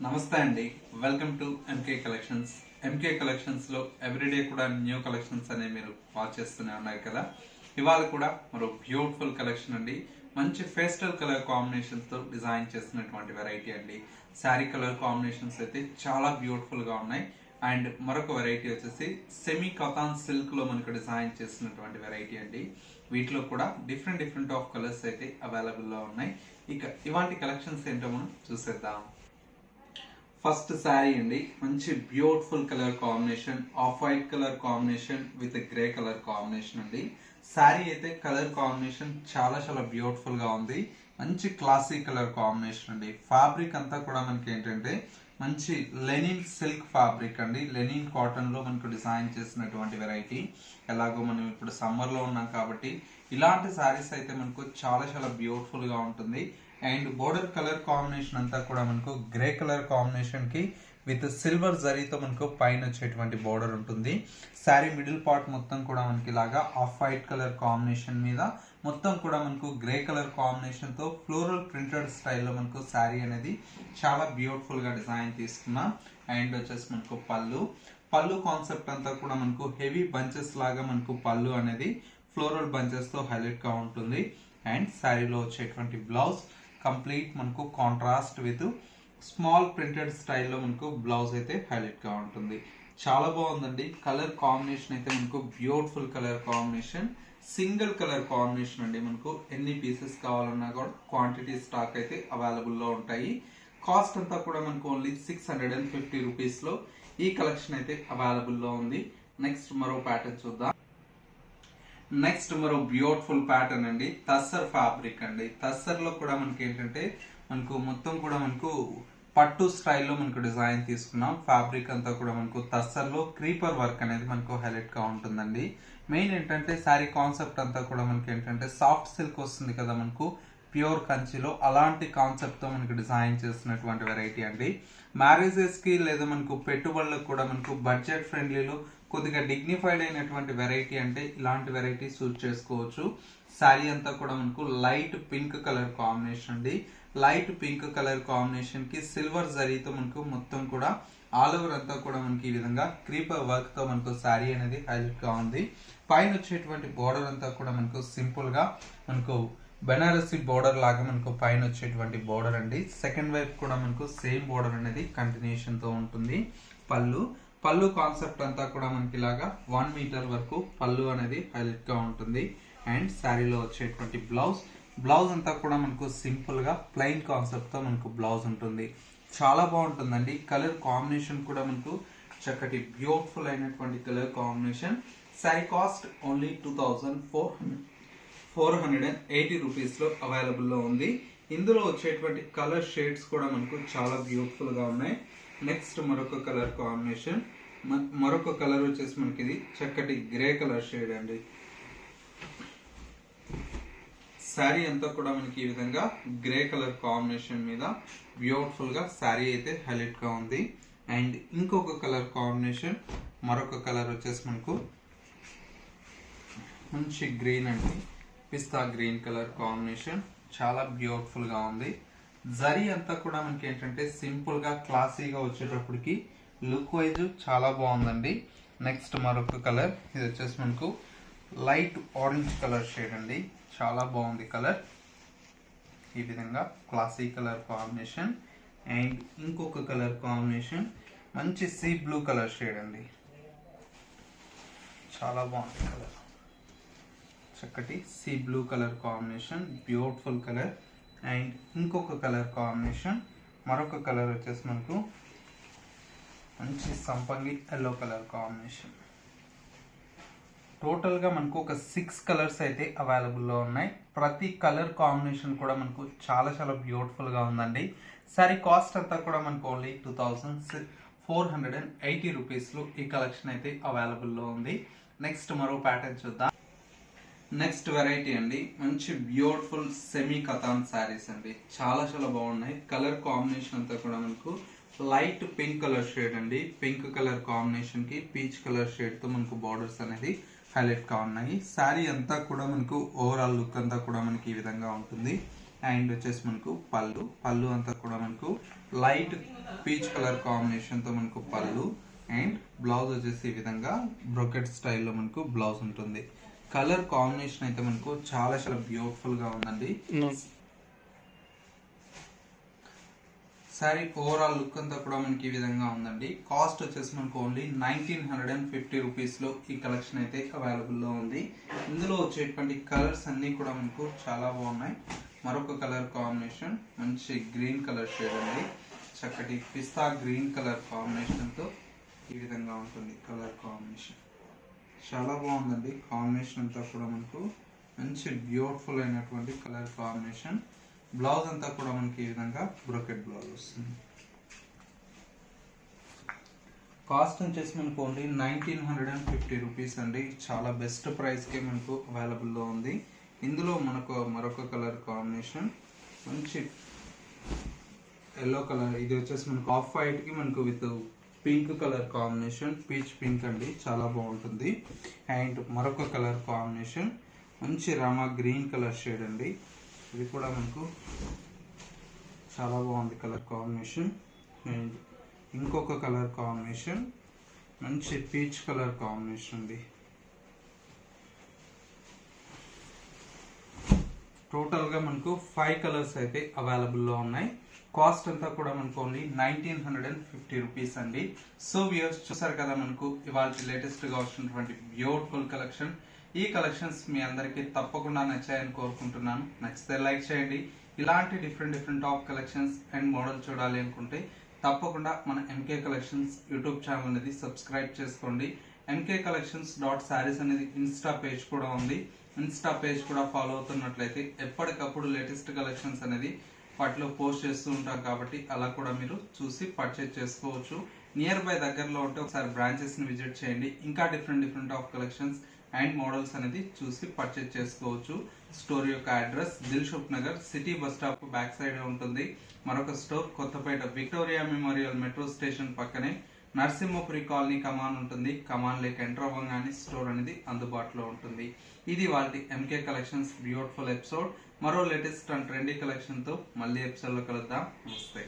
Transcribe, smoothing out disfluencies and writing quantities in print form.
నమస్తే అండి. Welcome to MK collections. MK collections లో ఎవ్రీడే కూడా న్యూ కలెక్షన్స్ అనేవి మీరు వాచ్ చేస్తూనే ఉన్నారు కదా. ఇవాళ కూడా మరో బ్యూటిఫుల్ కలెక్షన్ అండి. మంచి పేస్టల్ కలర్ కాంబినేషన్స్ తో డిజైన్ చేసినటువంటి వెరైటీ అండి. శారీ కలర్ కాంబినేషన్స్ అయితే చాలా బ్యూటిఫుల్ గా ఉన్నాయి. అండ్ మరొక వెరైటీ వచ్చేసి సెమీ కథాన్ సిల్క్ లో మనకు డిజైన్ చేసినటువంటి వెరైటీ అండి. వీటిలో కూడా డిఫరెంట్ ఆఫ్ కలర్స్ అయితే అవైలబుల్ లో ఉన్నాయి. ఇక ఇవాంటి కలెక్షన్స్ ఏంటో మనం చూసేద్దాం. ఫస్ట్ శారీ అండి, మంచి beautiful colour combination, off white colour combination with grey colour combination అండి. శారీ అయితే కలర్ కాంబినేషన్ చాలా బ్యూటిఫుల్ గా ఉంది. మంచి క్లాసీ కలర్ కాంబినేషన్ అండి. ఫ్యాబ్రిక్ అంతా కూడా మనకి ఏంటంటే మంచి లెనిన్ సిల్క్ ఫ్యాబ్రిక్ అండి. లెనిన్ కాటన్ లో మనకు డిజైన్ చేసినటువంటి వెరైటీ. ఎలాగో మనం ఇప్పుడు సమ్మర్ లో ఉన్నాం కాబట్టి ఇలాంటి శారీస్ అయితే మనకు చాలా బ్యూటిఫుల్ గా ఉంటుంది. అండ్ బోర్డర్ కలర్ కాంబినేషన్ అంతా కూడా మనకు గ్రే కలర్ కాంబినేషన్ కి విత్ సిల్వర్ జరీతో మనకు పైన వచ్చేటువంటి బోర్డర్ ఉంటుంది. శారీ మిడిల్ పార్ట్ మొత్తం కూడా మనకి ఇలాగా ఆఫ్ వైట్ కలర్ కాంబినేషన్ మీద మొత్తం కూడా మనకు గ్రే కలర్ కాంబినేషన్ తో ఫ్లోరల్ ప్రింటెడ్ స్టైల్లో మనకు శారీ అనేది చాలా బ్యూటిఫుల్ గా డిజైన్ తీసుకున్నాం. అండ్ వచ్చేసి మనకు పళ్ళు కాన్సెప్ట్ అంతా కూడా మనకు హెవీ బంచెస్ లాగా మనకు పళ్ళు అనేది ఫ్లోరల్ బంచెస్ తో హైలైట్ గా ఉంటుంది. అండ్ శారీలో వచ్చేటువంటి బ్లౌజ్ కంప్లీట్ మనకు కాంట్రాస్ట్ విత్ స్మాల్ ప్రింటెడ్ స్టైల్లో మనకు బ్లౌజ్ అయితే హైలైట్ గా ఉంటుంది. చాలా బాగుందండి. కలర్ కాంబినేషన్ అయితే మనకు beautiful colour combination, single colour combination అండి. మనకు ఎన్ని పీసెస్ కావాలన్నా కూడా క్వాంటిటీ స్టాక్ అయితే అవైలబుల్ లో ఉంటాయి. కాస్ట్ అంతా కూడా మనకు ఓన్లీ 650 రూపీస్ లో ఈ కలెక్షన్ అయితే అవైలబుల్ లో ఉంది. నెక్స్ట్ మరో ప్యాటర్న్ చూద్దాం. నెక్స్ట్ మరో బ్యూటిఫుల్ ప్యాటర్న్ అండి, తస్సర్ ఫ్యాబ్రిక్ అండి. తస్సర్ లో కూడా మనకి ఏంటంటే మనకు మొత్తం కూడా మనకు పట్టు స్టైల్లో మనకు డిజైన్ తీసుకున్నాం. ఫ్యాబ్రిక్ అంతా కూడా మనకు తస్సర్ లో క్రీపర్ వర్క్ అనేది మనకు హైలైట్ గా ఉంటుందండి. మెయిన్ ఏంటంటే శారీ కాన్సెప్ట్ అంతా కూడా మనకి ఏంటంటే సాఫ్ట్ సిల్క్ వస్తుంది కదా మనకు ప్యూర్ కంచిలో, అలాంటి కాన్సెప్ట్ తో మనకు డిజైన్ చేసినటువంటి వెరైటీ అండి. మ్యారేజెస్ కి లేదా మనకు పెట్టుబడులకు కూడా మనకు బడ్జెట్ ఫ్రెండ్లీలో కొద్దిగా డిగ్నిఫైడ్ అయినటువంటి వెరైటీ అంటే ఇలాంటి వెరైటీ సూట్ చేసుకోవచ్చు. శారీ అంతా కూడా మనకు లైట్ పింక్ కలర్ కాంబినేషన్ అండి. లైట్ పింక్ కలర్ కాంబినేషన్ కి సిల్వర్ జరీతో మనకు మొత్తం కూడా ఆల్ ఓవర్ అంతా కూడా మనకి ఈ విధంగా క్రీపర్ వర్క్ తో మనకు శారీ అనేది హైలైట్ గా ఉంది. పైన వచ్చేటువంటి బోర్డర్ అంతా కూడా మనకు సింపుల్ గా మనకు బెనారసి బోర్డర్ లాగా మనకు పైన వచ్చేటువంటి బోర్డర్ అండి. సెకండ్ వైపు కూడా మనకు సేమ్ బోర్డర్ అనేది కంటిన్యూషన్ తో ఉంటుంది. పళ్ళు కాన్సెప్ట్ అంతా కూడా మనకి ఇలాగా 1 మీటర్ వరకు పళ్ళు అనేది హైలైట్ గా ఉంటుంది. అండ్ శారీలో వచ్చేటువంటి బ్లౌజ్ అంతా కూడా మనకు సింపుల్ గా ప్లెయిన్ కాన్సెప్ట్ తో మనకు బ్లౌజ్ ఉంటుంది. చాలా బాగుంటుందండి. కలర్ కాంబినేషన్ కూడా మనకు చక్కటి బ్యూటిఫుల్ అయినటువంటి colour combination. Sari cost only 2480 rupees లో అవైలబుల్ లో ఉంది. ఇందులో వచ్చేటువంటి కలర్ షేడ్స్ కూడా మనకు చాలా బ్యూటిఫుల్ గా ఉన్నాయి. నెక్స్ట్ మరొక కలర్ కాంబినేషన్, మరొక కలర్ వచ్చేసి మనకి ఇది చక్కటి గ్రే కలర్ షేడ్ అండి. శారీ అంతా కూడా మనకి ఈ విధంగా గ్రే కలర్ కాంబినేషన్ మీద బ్యూటిఫుల్ గా శారీ అయితే హైలైట్ గా ఉంది. అండ్ ఇంకొక కలర్ కాంబినేషన్, మరొక కలర్ వచ్చేసి మనకు మంచి గ్రీన్ అండి, పిస్తా గ్రీన్ కలర్ కాంబినేషన్ చాలా బ్యూటిఫుల్ గా ఉంది. జరీ అంతా కూడా మనకి ఏంటంటే సింపుల్ గా క్లాసీగా వచ్చేటప్పటికి లుక్ వైజ్ చాలా బాగుందండి. నెక్స్ట్ మరొక కలర్, ఇది వచ్చేసి మనకు లైట్ ఆరెంజ్ కలర్ షేడ్ అండి. చాలా బాగుంది కలర్, ఈ విధంగా క్లాసీ కలర్ కాంబినేషన్. అండ్ ఇంకొక కలర్ కాంబినేషన్ మంచి సీ బ్లూ కలర్ షేడ్ అండి. చాలా బాగుంది కలర్, చక్కటి sea blue colour combination, beautiful colour. And ఇంకొక కలర్ కాంబినేషన్, మరొక కలర్ వచ్చేసి మనకు మంచి సంపంగి ఎల్లో కలర్ కాంబినేషన్. టోటల్ గా మనకు ఒక 6 కలర్స్ అయితే అవైలబుల్ లో ఉన్నాయి. ప్రతి కలర్ కాంబినేషన్ కూడా మనకు చాలా బ్యూటిఫుల్ గా ఉందండి. సారీ కాస్ట్ అంతా కూడా మనకు ఓన్లీ 2480 రూపీస్ లో ఈ కలెక్షన్ అయితే అవైలబుల్ లో ఉంది. నెక్స్ట్ మరో ప్యాటర్న్ చూద్దాం. నెక్స్ట్ వెరైటీ అండి, మంచి బ్యూటిఫుల్ సెమీ కథాన్ శారీస్ అండి. చాలా బాగున్నాయి. కలర్ కాంబినేషన్ అంతా కూడా మనకు లైట్ పింక్ కలర్ షేడ్ అండి. పింక్ కలర్ కాంబినేషన్ కి పీచ్ కలర్ షేడ్ తో మనకు బార్డర్స్ అనేది హైలైట్ గా ఉన్నాయి. శారీ అంతా కూడా మనకు ఓవరాల్ లుక్ అంతా కూడా మనకి ఈ విధంగా ఉంటుంది. అండ్ వచ్చేసి మనకు పళ్ళు అంతా కూడా మనకు లైట్ పీచ్ కలర్ కాంబినేషన్ తో మనకు పళ్ళు అండ్ బ్లౌజ్ వచ్చేసి ఈ విధంగా బ్రోకెట్ స్టైల్లో మనకు బ్లౌజ్ ఉంటుంది. కలర్ కాంబినేషన్ అయితే మనకు చాలా చాలా బ్యూటిఫుల్ గా ఉందండి. సారీ ఓవరాల్ లుక్ అంతా కూడా మనకి ఈ విధంగా ఉందండి. కాస్ట్ వచ్చేసి మనకు ఓన్లీ 1950 రూపీస్ లో ఈ కలెక్షన్ అయితే అవైలబుల్ లో ఉంది. ఇందులో వచ్చేటువంటి కలర్స్ అన్ని కూడా మనకు చాలా బాగున్నాయి. మరొక కలర్ కాంబినేషన్ మంచి గ్రీన్ కలర్ షేడ్ అండి. చక్కటి పిస్తా గ్రీన్ కలర్ కాంబినేషన్ తో ఈ విధంగా ఉంటుంది కలర్ కాంబినేషన్. చాలా బాగుందండి. కాంబినేషన్ అంతా కూడా మనకు మంచి బ్యూటిఫుల్ అయినటువంటి కలర్ కాంబినేషన్. బ్లౌజ్ అంతా కూడా మనకి ఈ విధంగా బ్రోకెట్ బ్లౌజ్ వస్తుంది. కాస్ట్ వచ్చేసి మనకు ఓన్లీ 1950 రూపీస్ అండి. చాలా బెస్ట్ ప్రైస్ కి మనకు అవైలబుల్ లో ఉంది. ఇందులో మనకు మరొక కలర్ కాంబినేషన్ మంచి ఎల్లో కలర్. ఇది వచ్చేసి మనకు ఆఫ్ వైట్ కి మనకు with pink colour combination, peach pink అండి, చాలా బాగుంటుంది. అండ్ మరొక కలర్ కాంబినేషన్ మంచి రామా గ్రీన్ కలర్ షేడ్ అండి. ఇది కూడా మనకు చాలా బాగుంది కలర్ కాంబినేషన్. అండ్ ఇంకొక కలర్ కాంబినేషన్ మంచి పీచ్ కలర్ కాంబినేషన్ అండి. టోటల్గా మనకు 5 కలర్స్ అయితే అవైలబుల్లో ఉన్నాయి. కాస్ట్ అంతా కూడా మనకు ఓన్లీ 1950 రూపీస్ అండి. సో వ్యూయర్స్ చూసారు కదా మనకు ఇవాళ లేటెస్ట్ గా వచ్చినటువంటి బ్యూటిఫుల్ కలెక్షన్. ఈ కలెక్షన్స్ మీ అందరికీ తప్పకుండా నచ్చాయని కోరుకుంటున్నాను. నచ్చితే లైక్ చేయండి. ఇలాంటి different top collections and model చూడాలి అనుకుంటే తప్పకుండా మన ఎంకే కలెక్షన్స్ యూట్యూబ్ ఛానల్ అనేది సబ్స్క్రైబ్ చేసుకోండి. ఎంకే కలెక్షన్స్ .sarees అనేది ఇన్స్టా పేజ్ కూడా ఉంది. ఇన్స్టా పేజ్ కూడా ఫాలో అవుతున్నట్లయితే ఎప్పటికప్పుడు లేటెస్ట్ కలెక్షన్స్ అనేది వాటిలో పోస్ట్ చేస్తూ ఉంటాం కాబట్టి అలా కూడా మీరు చూసి పర్చేజ్ చేసుకోవచ్చు. నియర్ బై దగ్గరలో ఉంటే ఒకసారి బ్రాంచెస్ ని విజిట్ చేయండి. ఇంకా different of collections and models అనేది చూసి పర్చేజ్ చేసుకోవచ్చు. స్టోర్ యొక్క address Dilsukh Nagar city bus stop back side ఉంటుంది. మరొక store Kothapet Victoria Memorial metro station పక్కనే నరసింహపురి కాలనీ కమాన్ ఉంటుంది. కమాన్ లేక ఎంటర్ అవ్వగానే స్టోర్ అనేది అందుబాటులో ఉంటుంది. ఇది వాళ్ళ ఎంకే కలెక్షన్స్ బ్యూటిఫుల్ ఎపిసోడ్. మరో లేటెస్ట్ అండ్ ట్రెండీ కలెక్షన్ తో మళ్ళీ ఎపిసోడ్ లో కలుద్దాం. నమస్తే.